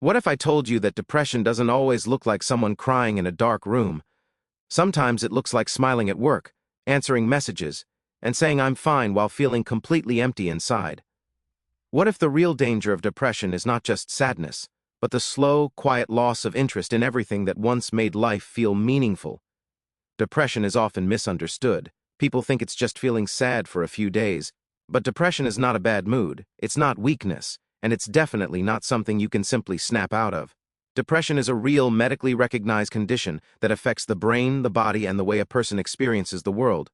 What if I told you that depression doesn't always look like someone crying in a dark room? Sometimes it looks like smiling at work, answering messages, and saying I'm fine while feeling completely empty inside. What if the real danger of depression is not just sadness, but the slow, quiet loss of interest in everything that once made life feel meaningful? Depression is often misunderstood. People think it's just feeling sad for a few days, but depression is not a bad mood, it's not weakness, and it's definitely not something you can simply snap out of. Depression is a real medically recognized condition that affects the brain, the body, and the way a person experiences the world.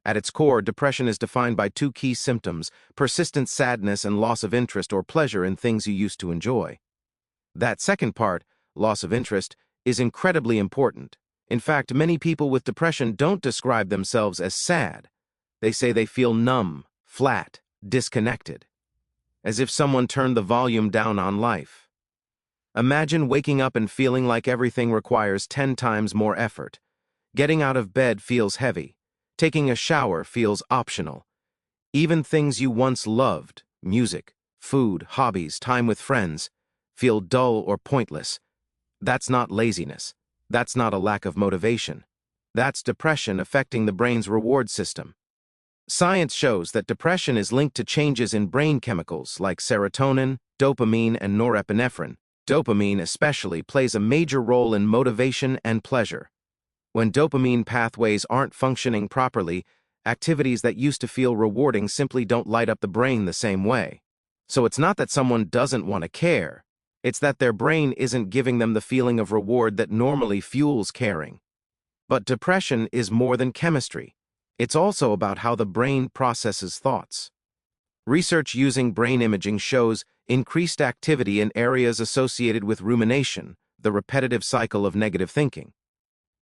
At its core, depression is defined by two key symptoms: persistent sadness and loss of interest or pleasure in things you used to enjoy. That second part, loss of interest, is incredibly important. In fact, many people with depression don't describe themselves as sad. They say they feel numb, flat, disconnected, as if someone turned the volume down on life. Imagine waking up and feeling like everything requires 10 times more effort. Getting out of bed feels heavy. Taking a shower feels optional. Even things you once loved, music, food, hobbies, time with friends, feel dull or pointless. That's not laziness. That's not a lack of motivation. That's depression affecting the brain's reward system. Science shows that depression is linked to changes in brain chemicals like serotonin, dopamine, and norepinephrine. Dopamine especially plays a major role in motivation and pleasure. When dopamine pathways aren't functioning properly, activities that used to feel rewarding simply don't light up the brain the same way. So it's not that someone doesn't want to care. It's that their brain isn't giving them the feeling of reward that normally fuels caring. But depression is more than chemistry. It's also about how the brain processes thoughts. Research using brain imaging shows increased activity in areas associated with rumination, the repetitive cycle of negative thinking.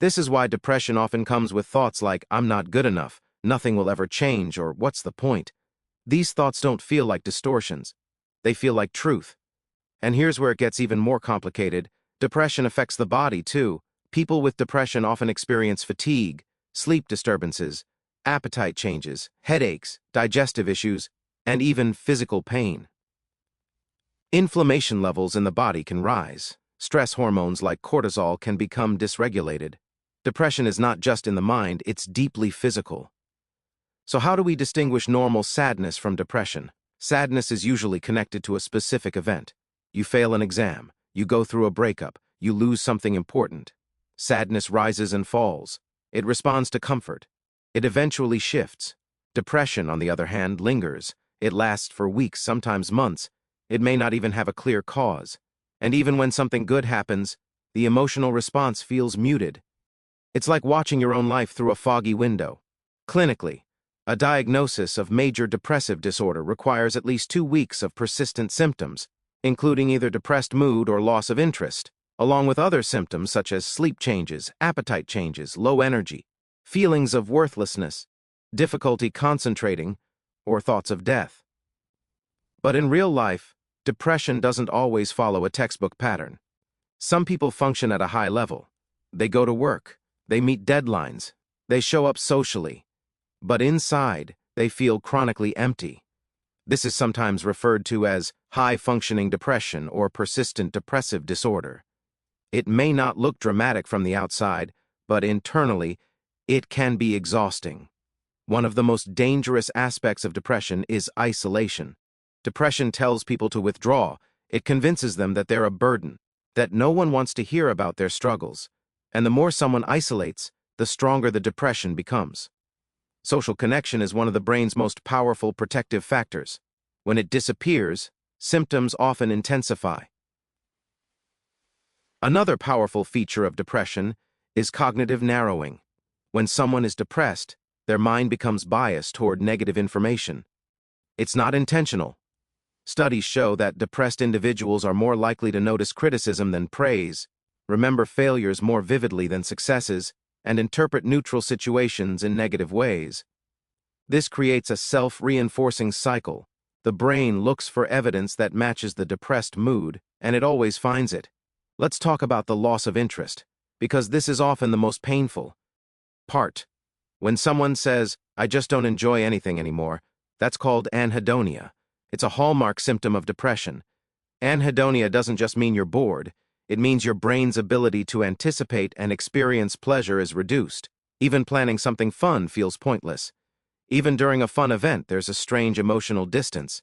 This is why depression often comes with thoughts like, I'm not good enough, nothing will ever change, or what's the point? These thoughts don't feel like distortions. They feel like truth. And here's where it gets even more complicated. Depression affects the body, too. People with depression often experience fatigue, sleep disturbances, appetite changes, headaches, digestive issues, and even physical pain. Inflammation levels in the body can rise. Stress hormones like cortisol can become dysregulated. Depression is not just in the mind, it's deeply physical. So how do we distinguish normal sadness from depression? Sadness is usually connected to a specific event. You fail an exam, you go through a breakup, you lose something important. Sadness rises and falls. It responds to comfort. It eventually shifts. Depression, on the other hand, lingers. It lasts for weeks, sometimes months. It may not even have a clear cause. And even when something good happens, the emotional response feels muted. It's like watching your own life through a foggy window. Clinically, a diagnosis of major depressive disorder requires at least 2 weeks of persistent symptoms, including either depressed mood or loss of interest, along with other symptoms such as sleep changes, appetite changes, low energy, feelings of worthlessness, difficulty concentrating, or thoughts of death. But in real life, depression doesn't always follow a textbook pattern. Some people function at a high level. They go to work, they meet deadlines, they show up socially, but inside, they feel chronically empty. This is sometimes referred to as high-functioning depression or persistent depressive disorder. It may not look dramatic from the outside, but internally, it can be exhausting. One of the most dangerous aspects of depression is isolation. Depression tells people to withdraw. It convinces them that they're a burden, that no one wants to hear about their struggles. And the more someone isolates, the stronger the depression becomes. Social connection is one of the brain's most powerful protective factors. When it disappears, symptoms often intensify. Another powerful feature of depression is cognitive narrowing. When someone is depressed, their mind becomes biased toward negative information. It's not intentional. Studies show that depressed individuals are more likely to notice criticism than praise, remember failures more vividly than successes, and interpret neutral situations in negative ways. This creates a self-reinforcing cycle. The brain looks for evidence that matches the depressed mood, and it always finds it. Let's talk about the loss of interest, because this is often the most painful part. When someone says, I just don't enjoy anything anymore, that's called anhedonia. It's a hallmark symptom of depression. Anhedonia doesn't just mean you're bored, it means your brain's ability to anticipate and experience pleasure is reduced. Even planning something fun feels pointless. Even during a fun event, there's a strange emotional distance.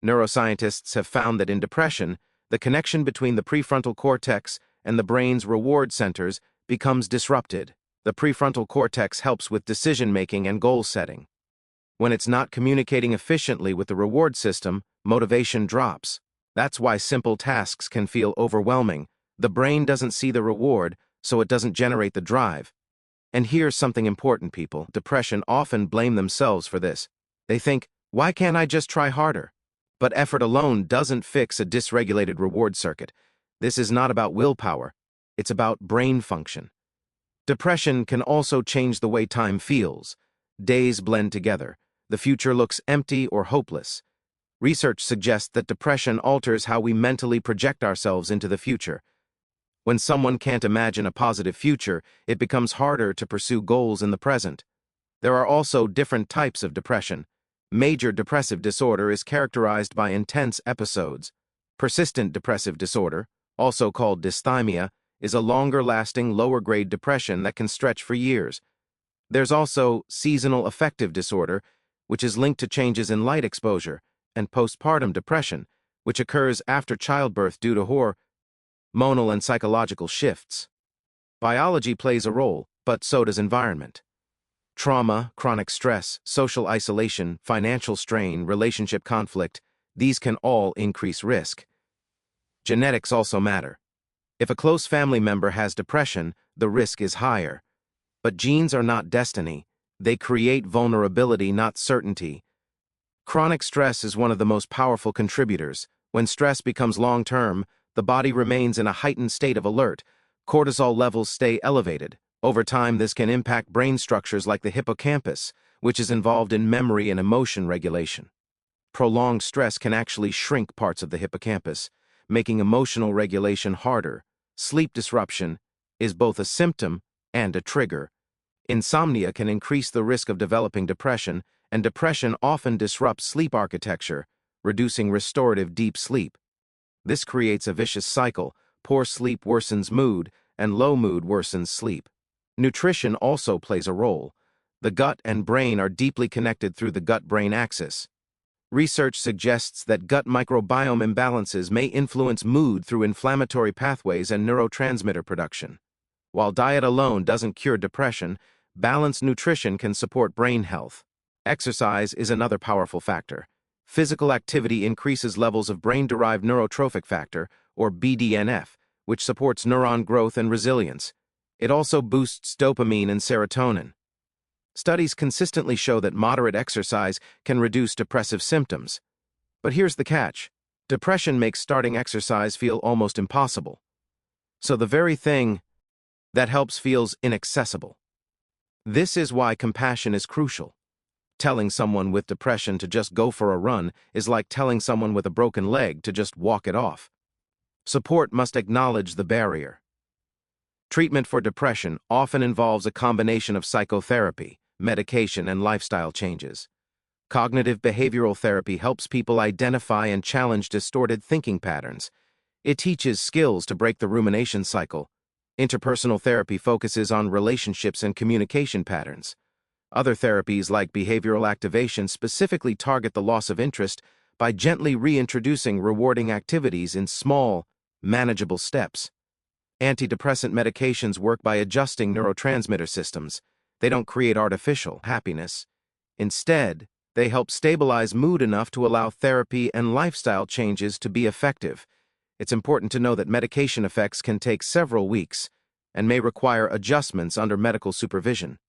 Neuroscientists have found that in depression, the connection between the prefrontal cortex and the brain's reward centers becomes disrupted. The prefrontal cortex helps with decision-making and goal setting. When it's not communicating efficiently with the reward system, motivation drops. That's why simple tasks can feel overwhelming. The brain doesn't see the reward, so it doesn't generate the drive. And here's something important, people. Depression often blame themselves for this. They think, why can't I just try harder? But effort alone doesn't fix a dysregulated reward circuit. This is not about willpower. It's about brain function. Depression can also change the way time feels. Days blend together. The future looks empty or hopeless. Research suggests that depression alters how we mentally project ourselves into the future. When someone can't imagine a positive future, it becomes harder to pursue goals in the present. There are also different types of depression. Major depressive disorder is characterized by intense episodes. Persistent depressive disorder, also called dysthymia, is a longer-lasting, lower-grade depression that can stretch for years. There's also seasonal affective disorder, which is linked to changes in light exposure, and postpartum depression, which occurs after childbirth due to hormonal and psychological shifts. Biology plays a role, but so does environment. Trauma, chronic stress, social isolation, financial strain, relationship conflict, these can all increase risk. Genetics also matter. If a close family member has depression, the risk is higher. But genes are not destiny. They create vulnerability, not certainty. Chronic stress is one of the most powerful contributors. When stress becomes long-term, the body remains in a heightened state of alert. Cortisol levels stay elevated. Over time, this can impact brain structures like the hippocampus, which is involved in memory and emotion regulation. Prolonged stress can actually shrink parts of the hippocampus, making emotional regulation harder. Sleep disruption is both a symptom and a trigger. Insomnia can increase the risk of developing depression, and depression often disrupts sleep architecture, reducing restorative deep sleep. This creates a vicious cycle. Poor sleep worsens mood, and low mood worsens sleep. Nutrition also plays a role. The gut and brain are deeply connected through the gut-brain axis. Research suggests that gut microbiome imbalances may influence mood through inflammatory pathways and neurotransmitter production. While diet alone doesn't cure depression, balanced nutrition can support brain health. Exercise is another powerful factor. Physical activity increases levels of brain-derived neurotrophic factor, or BDNF, which supports neuron growth and resilience. It also boosts dopamine and serotonin. Studies consistently show that moderate exercise can reduce depressive symptoms. But here's the catch. Depression makes starting exercise feel almost impossible. So the very thing that helps feels inaccessible. This is why compassion is crucial. Telling someone with depression to just go for a run is like telling someone with a broken leg to just walk it off. Support must acknowledge the barrier. Treatment for depression often involves a combination of psychotherapy, medication, and lifestyle changes. Cognitive behavioral therapy helps people identify and challenge distorted thinking patterns. It teaches skills to break the rumination cycle. Interpersonal therapy focuses on relationships and communication patterns. Other therapies like behavioral activation specifically target the loss of interest by gently reintroducing rewarding activities in small, manageable steps. Antidepressant medications work by adjusting neurotransmitter systems. They don't create artificial happiness. Instead, they help stabilize mood enough to allow therapy and lifestyle changes to be effective. It's important to know that medication effects can take several weeks and may require adjustments under medical supervision.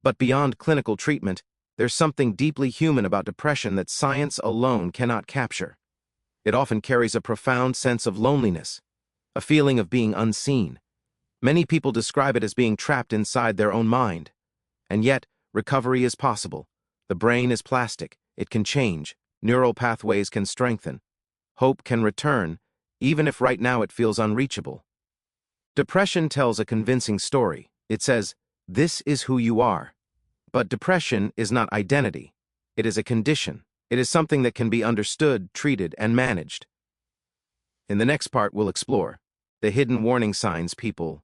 But beyond clinical treatment, there's something deeply human about depression that science alone cannot capture. It often carries a profound sense of loneliness, a feeling of being unseen. Many people describe it as being trapped inside their own mind. And yet, recovery is possible. The brain is plastic. It can change. Neural pathways can strengthen. Hope can return, even if right now it feels unreachable. Depression tells a convincing story. It says, "This is who you are." But depression is not identity. It is a condition. It is something that can be understood, treated, and managed. In the next part, we'll explore the hidden warning signs people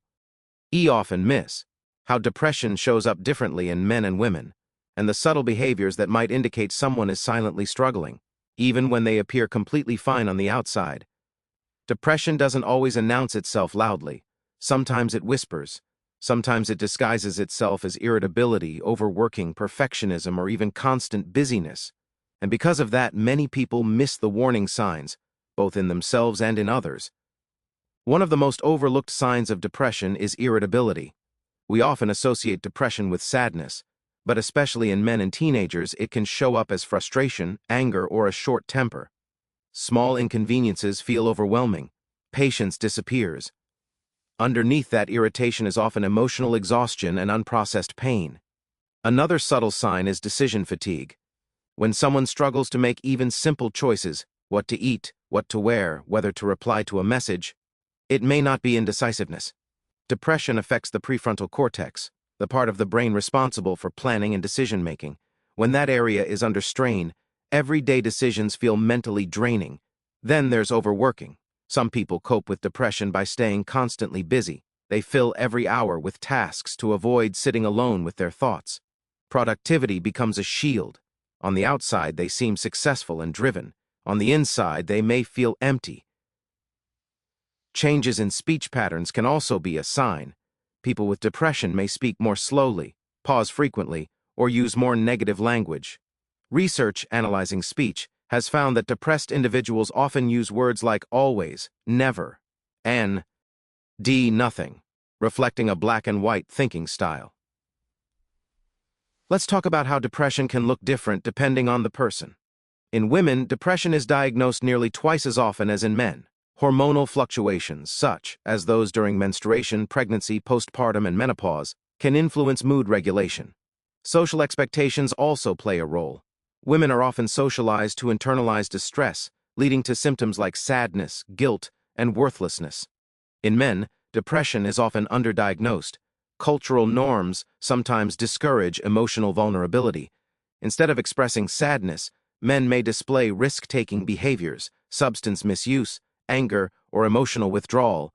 often miss, how depression shows up differently in men and women, and the subtle behaviors that might indicate someone is silently struggling, even when they appear completely fine on the outside. Depression doesn't always announce itself loudly. Sometimes it whispers. Sometimes it disguises itself as irritability, overworking, perfectionism, or even constant busyness. And because of that, many people miss the warning signs, both in themselves and in others. One of the most overlooked signs of depression is irritability. We often associate depression with sadness, but especially in men and teenagers, it can show up as frustration, anger, or a short temper. Small inconveniences feel overwhelming. Patience disappears. Underneath that irritation is often emotional exhaustion and unprocessed pain. Another subtle sign is decision fatigue. When someone struggles to make even simple choices, what to eat, what to wear, whether to reply to a message, it may not be indecisiveness. Depression affects the prefrontal cortex, the part of the brain responsible for planning and decision-making. When that area is under strain, everyday decisions feel mentally draining. Then there's overworking. Some people cope with depression by staying constantly busy. They fill every hour with tasks to avoid sitting alone with their thoughts. Productivity becomes a shield. On the outside, they seem successful and driven. On the inside, they may feel empty. Changes in speech patterns can also be a sign. People with depression may speak more slowly, pause frequently, or use more negative language. Research analyzing speech has found that depressed individuals often use words like always, never, and nothing, reflecting a black and white thinking style. Let's talk about how depression can look different depending on the person. In women, depression is diagnosed nearly twice as often as in men. Hormonal fluctuations, such as those during menstruation, pregnancy, postpartum, and menopause, can influence mood regulation. Social expectations also play a role. Women are often socialized to internalize distress, leading to symptoms like sadness, guilt, and worthlessness. In men, depression is often underdiagnosed. Cultural norms sometimes discourage emotional vulnerability. Instead of expressing sadness, men may display risk-taking behaviors, substance misuse, anger, or emotional withdrawal.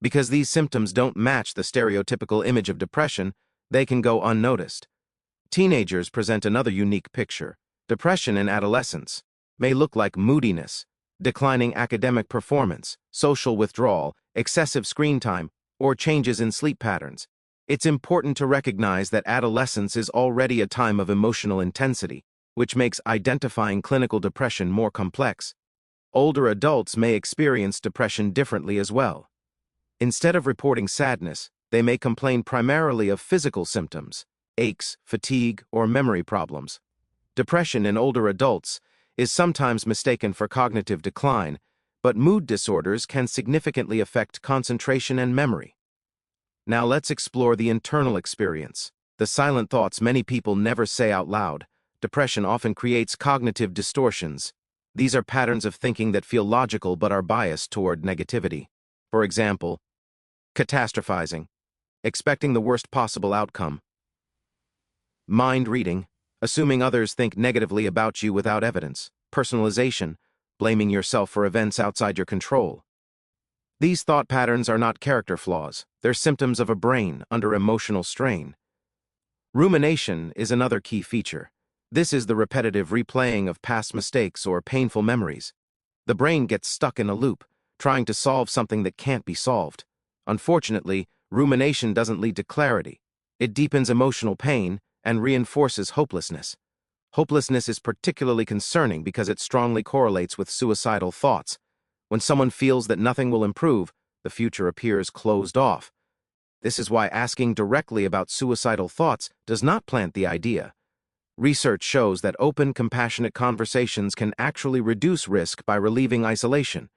Because these symptoms don't match the stereotypical image of depression, they can go unnoticed. Teenagers present another unique picture. Depression in adolescence may look like moodiness, declining academic performance, social withdrawal, excessive screen time, or changes in sleep patterns. It's important to recognize that adolescence is already a time of emotional intensity, which makes identifying clinical depression more complex. Older adults may experience depression differently as well. Instead of reporting sadness, they may complain primarily of physical symptoms, aches, fatigue, or memory problems. Depression in older adults is sometimes mistaken for cognitive decline, but mood disorders can significantly affect concentration and memory. Now let's explore the internal experience, the silent thoughts many people never say out loud. Depression often creates cognitive distortions. These are patterns of thinking that feel logical but are biased toward negativity. For example, catastrophizing, expecting the worst possible outcome. Mind reading, assuming others think negatively about you without evidence. Personalization, blaming yourself for events outside your control. These thought patterns are not character flaws. They're symptoms of a brain under emotional strain. Rumination is another key feature. This is the repetitive replaying of past mistakes or painful memories. The brain gets stuck in a loop, trying to solve something that can't be solved. Unfortunately, rumination doesn't lead to clarity. It deepens emotional pain and reinforces hopelessness. Hopelessness is particularly concerning because it strongly correlates with suicidal thoughts. When someone feels that nothing will improve, the future appears closed off. This is why asking directly about suicidal thoughts does not plant the idea. Research shows that open, compassionate conversations can actually reduce risk by relieving isolation.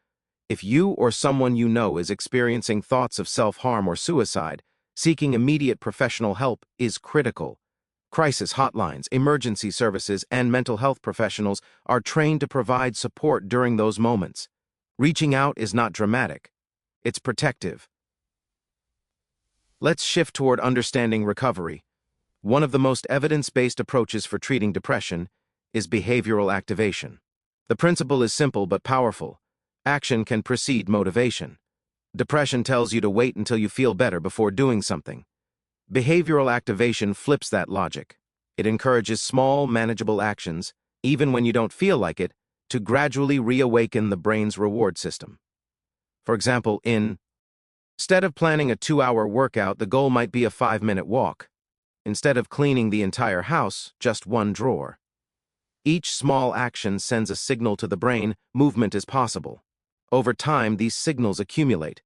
If you or someone you know is experiencing thoughts of self-harm or suicide, seeking immediate professional help is critical. Crisis hotlines, emergency services, and mental health professionals are trained to provide support during those moments. Reaching out is not dramatic. It's protective. Let's shift toward understanding recovery. One of the most evidence-based approaches for treating depression is behavioral activation. The principle is simple but powerful. Action can precede motivation. Depression tells you to wait until you feel better before doing something. Behavioral activation flips that logic. It encourages small, manageable actions, even when you don't feel like it, to gradually reawaken the brain's reward system. For example, instead of planning a 2-hour workout, the goal might be a 5-minute walk. Instead of cleaning the entire house, just one drawer. Each small action sends a signal to the brain, movement is possible. Over time, these signals accumulate.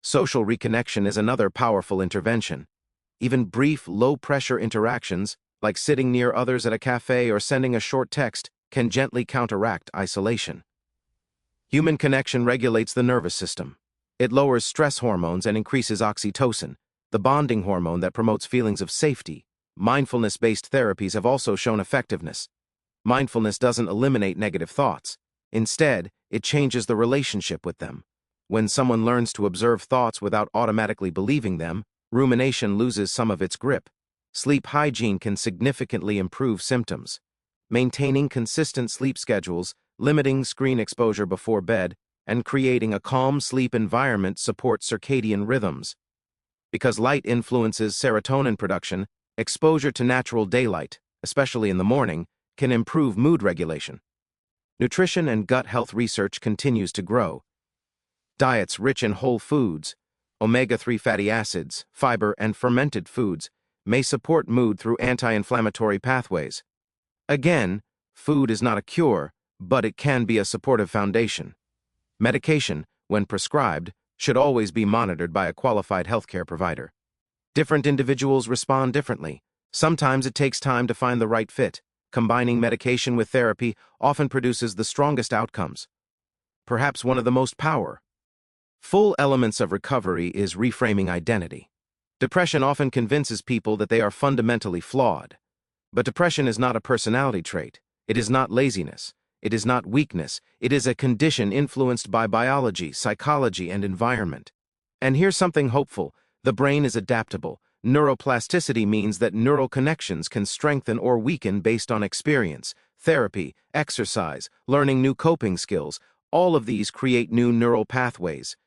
Social reconnection is another powerful intervention. Even brief, low-pressure interactions, like sitting near others at a cafe or sending a short text, can gently counteract isolation. Human connection regulates the nervous system. It lowers stress hormones and increases oxytocin, the bonding hormone that promotes feelings of safety. Mindfulness-based therapies have also shown effectiveness. Mindfulness doesn't eliminate negative thoughts. Instead, it changes the relationship with them. When someone learns to observe thoughts without automatically believing them, rumination loses some of its grip. Sleep hygiene can significantly improve symptoms. Maintaining consistent sleep schedules, limiting screen exposure before bed, and creating a calm sleep environment support circadian rhythms. Because light influences serotonin production, exposure to natural daylight, especially in the morning, can improve mood regulation. Nutrition and gut health research continues to grow. Diets rich in whole foods, omega-3 fatty acids, fiber, and fermented foods may support mood through anti-inflammatory pathways. Again, food is not a cure, but it can be a supportive foundation. Medication, when prescribed, should always be monitored by a qualified healthcare provider. Different individuals respond differently. Sometimes it takes time to find the right fit. Combining medication with therapy often produces the strongest outcomes. Perhaps one of the most powerful elements of recovery is reframing identity. Depression often convinces people that they are fundamentally flawed. But depression is not a personality trait. It is not laziness. It is not weakness. It is a condition influenced by biology, psychology, and environment. And here's something hopeful. The brain is adaptable. Neuroplasticity means that neural connections can strengthen or weaken based on experience, therapy, exercise, learning new coping skills. All of these create new neural pathways.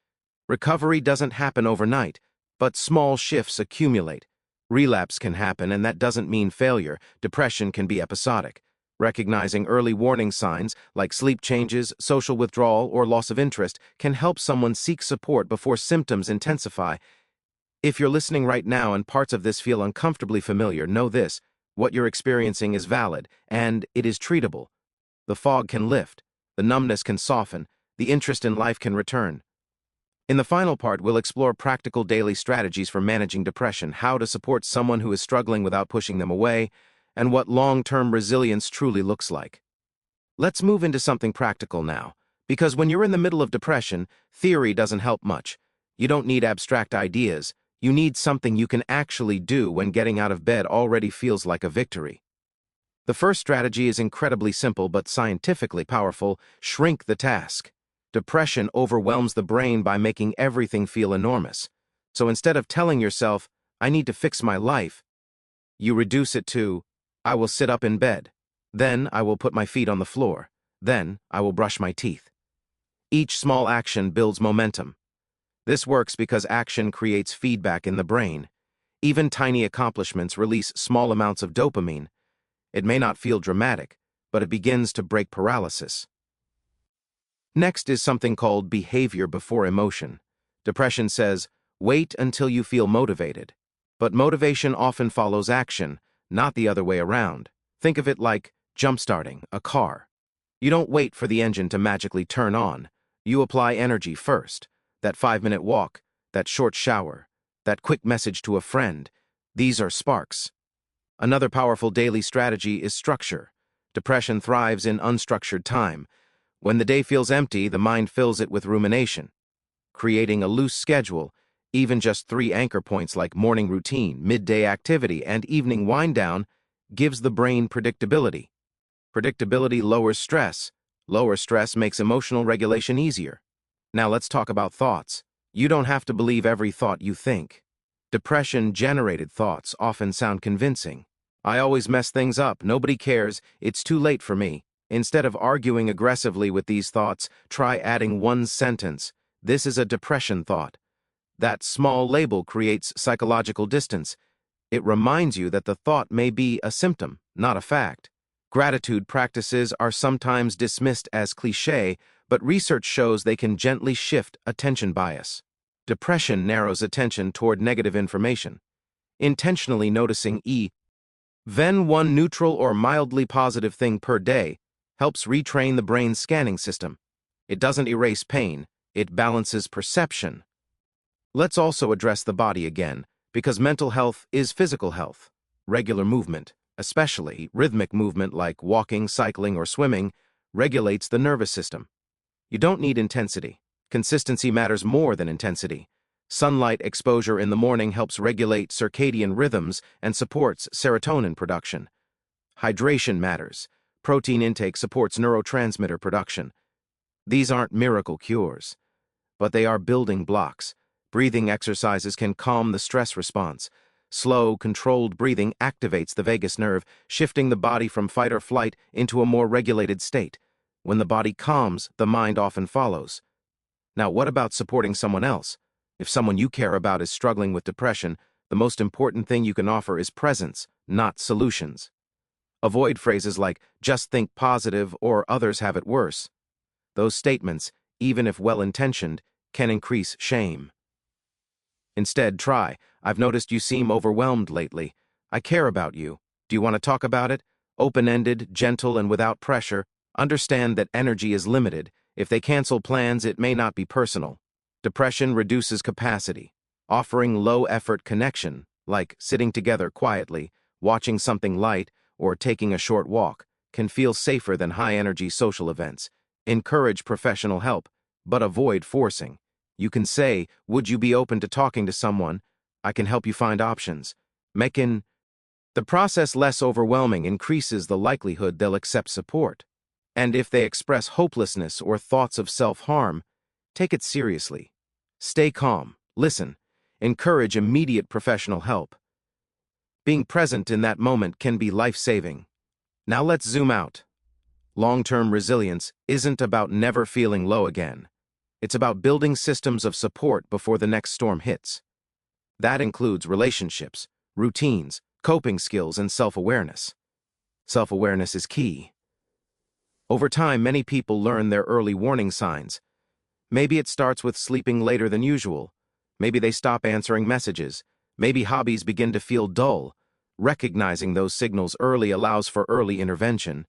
Recovery doesn't happen overnight, but small shifts accumulate. Relapse can happen, and that doesn't mean failure. Depression can be episodic. Recognizing early warning signs, like sleep changes, social withdrawal, or loss of interest, can help someone seek support before symptoms intensify. If you're listening right now and parts of this feel uncomfortably familiar, know this: what you're experiencing is valid, and it is treatable. The fog can lift, the numbness can soften, the interest in life can return. In the final part, we'll explore practical daily strategies for managing depression, how to support someone who is struggling without pushing them away, and what long-term resilience truly looks like. Let's move into something practical now, because when you're in the middle of depression, theory doesn't help much. You don't need abstract ideas. You need something you can actually do when getting out of bed already feels like a victory. The first strategy is incredibly simple but scientifically powerful: shrink the task. Depression overwhelms the brain by making everything feel enormous. So instead of telling yourself, "I need to fix my life," you reduce it to, "I will sit up in bed. Then I will put my feet on the floor. Then I will brush my teeth." Each small action builds momentum. This works because action creates feedback in the brain. Even tiny accomplishments release small amounts of dopamine. It may not feel dramatic, but it begins to break paralysis. Next is something called behavior before emotion. Depression says, wait until you feel motivated. But motivation often follows action, not the other way around. Think of it like jump-starting a car. You don't wait for the engine to magically turn on. You apply energy first. That 5-minute walk, that short shower, that quick message to a friend. These are sparks. Another powerful daily strategy is structure. Depression thrives in unstructured time. When the day feels empty, the mind fills it with rumination. Creating a loose schedule, even just 3 anchor points like morning routine, midday activity, and evening wind-down, gives the brain predictability. Predictability lowers stress. Lower stress makes emotional regulation easier. Now let's talk about thoughts. You don't have to believe every thought you think. Depression-generated thoughts often sound convincing. I always mess things up, nobody cares, it's too late for me. Instead of arguing aggressively with these thoughts, try adding one sentence. This is a depression thought. That small label creates psychological distance. It reminds you that the thought may be a symptom, not a fact. Gratitude practices are sometimes dismissed as cliché, but research shows they can gently shift attention bias. Depression narrows attention toward negative information. Intentionally noticing even one neutral or mildly positive thing per day helps retrain the brain's scanning system. It doesn't erase pain, it balances perception. Let's also address the body again, because mental health is physical health. Regular movement, especially rhythmic movement like walking, cycling, or swimming, regulates the nervous system. You don't need intensity. Consistency matters more than intensity. Sunlight exposure in the morning helps regulate circadian rhythms and supports serotonin production. Hydration matters. Protein intake supports neurotransmitter production. These aren't miracle cures, but they are building blocks. Breathing exercises can calm the stress response. Slow, controlled breathing activates the vagus nerve, shifting the body from fight or flight into a more regulated state. When the body calms, the mind often follows. Now, what about supporting someone else? If someone you care about is struggling with depression, the most important thing you can offer is presence, not solutions. Avoid phrases like, just think positive or others have it worse. Those statements, even if well-intentioned, can increase shame. Instead, try, I've noticed you seem overwhelmed lately. I care about you. Do you want to talk about it? Open-ended, gentle, and without pressure. Understand that energy is limited. If they cancel plans, it may not be personal. Depression reduces capacity. Offering low-effort connection, like sitting together quietly, watching something light, or taking a short walk, can feel safer than high-energy social events. Encourage professional help, but avoid forcing. You can say, would you be open to talking to someone? I can help you find options. Making the process less overwhelming increases the likelihood they'll accept support. And if they express hopelessness or thoughts of self-harm, take it seriously. Stay calm, listen, encourage immediate professional help. Being present in that moment can be life-saving. Now let's zoom out. Long-term resilience isn't about never feeling low again. It's about building systems of support before the next storm hits. That includes relationships, routines, coping skills, and self-awareness. Self-awareness is key. Over time, many people learn their early warning signs. Maybe it starts with sleeping later than usual. Maybe they stop answering messages. Maybe hobbies begin to feel dull. Recognizing those signals early allows for early intervention.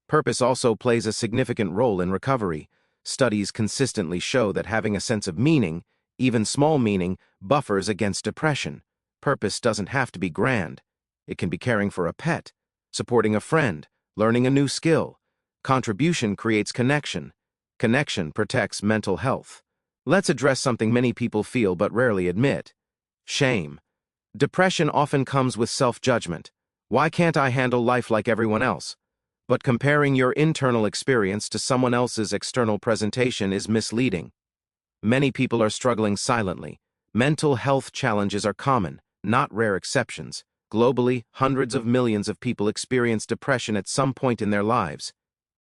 Purpose also plays a significant role in recovery. Studies consistently show that having a sense of meaning, even small meaning, buffers against depression. Purpose doesn't have to be grand. It can be caring for a pet, supporting a friend, learning a new skill. Contribution creates connection. Connection protects mental health. Let's address something many people feel but rarely admit: shame. Depression often comes with self-judgment. Why can't I handle life like everyone else? But comparing your internal experience to someone else's external presentation is misleading. Many people are struggling silently. Mental health challenges are common, not rare exceptions. Globally, hundreds of millions of people experience depression at some point in their lives.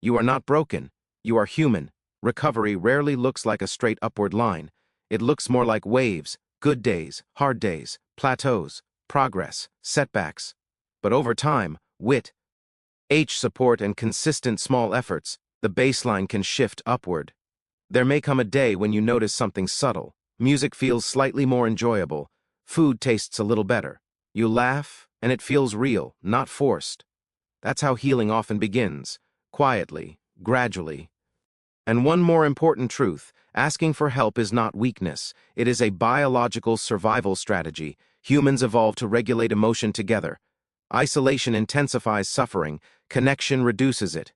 You are not broken. You are human. Recovery rarely looks like a straight upward line. It looks more like waves, good days, hard days, plateaus, progress, setbacks. But over time, support and consistent small efforts, the baseline can shift upward. There may come a day when you notice something subtle. Music feels slightly more enjoyable. Food tastes a little better. You laugh, and it feels real, not forced. That's how healing often begins, quietly, gradually. And one more important truth: asking for help is not weakness. It is a biological survival strategy. Humans evolved to regulate emotion together. Isolation intensifies suffering. Connection reduces it.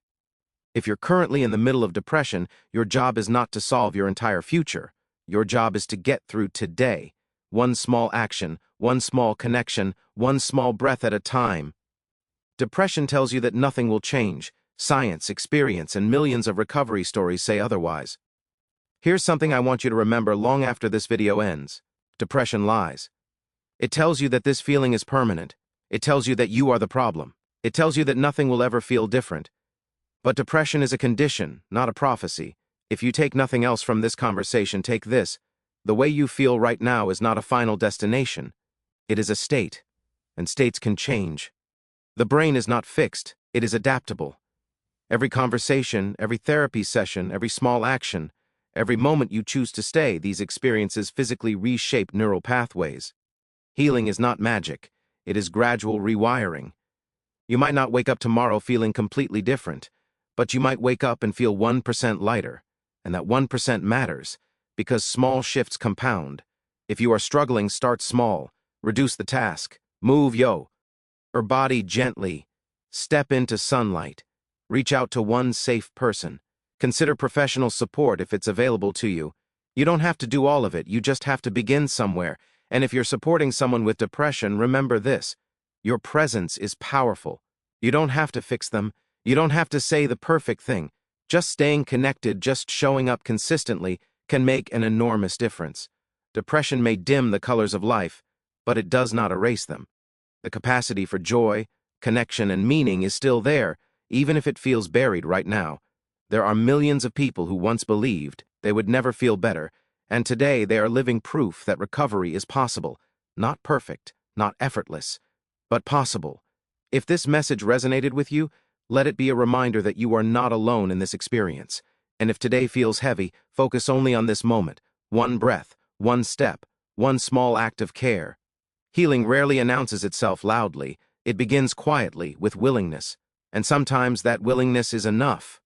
If you're currently in the middle of depression, your job is not to solve your entire future. Your job is to get through today. One small action, one small connection, one small breath at a time. Depression tells you that nothing will change. Science, experience, and millions of recovery stories say otherwise. Here's something I want you to remember long after this video ends. Depression lies. It tells you that this feeling is permanent. It tells you that you are the problem. It tells you that nothing will ever feel different. But depression is a condition, not a prophecy. If you take nothing else from this conversation, take this. The way you feel right now is not a final destination. It is a state, and states can change. The brain is not fixed, it is adaptable. Every conversation, every therapy session, every small action, every moment you choose to stay, these experiences physically reshape neural pathways. Healing is not magic, it is gradual rewiring. You might not wake up tomorrow feeling completely different, but you might wake up and feel 1% lighter, and that 1% matters, because small shifts compound. If you are struggling, start small, reduce the task, move your body gently, step into sunlight, reach out to one safe person. Consider professional support if it's available to you. You don't have to do all of it, you just have to begin somewhere. And if you're supporting someone with depression, remember this: your presence is powerful. You don't have to fix them. You don't have to say the perfect thing. Just staying connected, just showing up consistently can make an enormous difference. Depression may dim the colors of life, but it does not erase them. The capacity for joy, connection, and meaning is still there, even if it feels buried right now. There are millions of people who once believed they would never feel better, and today they are living proof that recovery is possible. Not perfect, not effortless, but possible. If this message resonated with you, let it be a reminder that you are not alone in this experience. And if today feels heavy, focus only on this moment. One breath, one step, one small act of care. Healing rarely announces itself loudly. It begins quietly, with willingness. And sometimes that willingness is enough.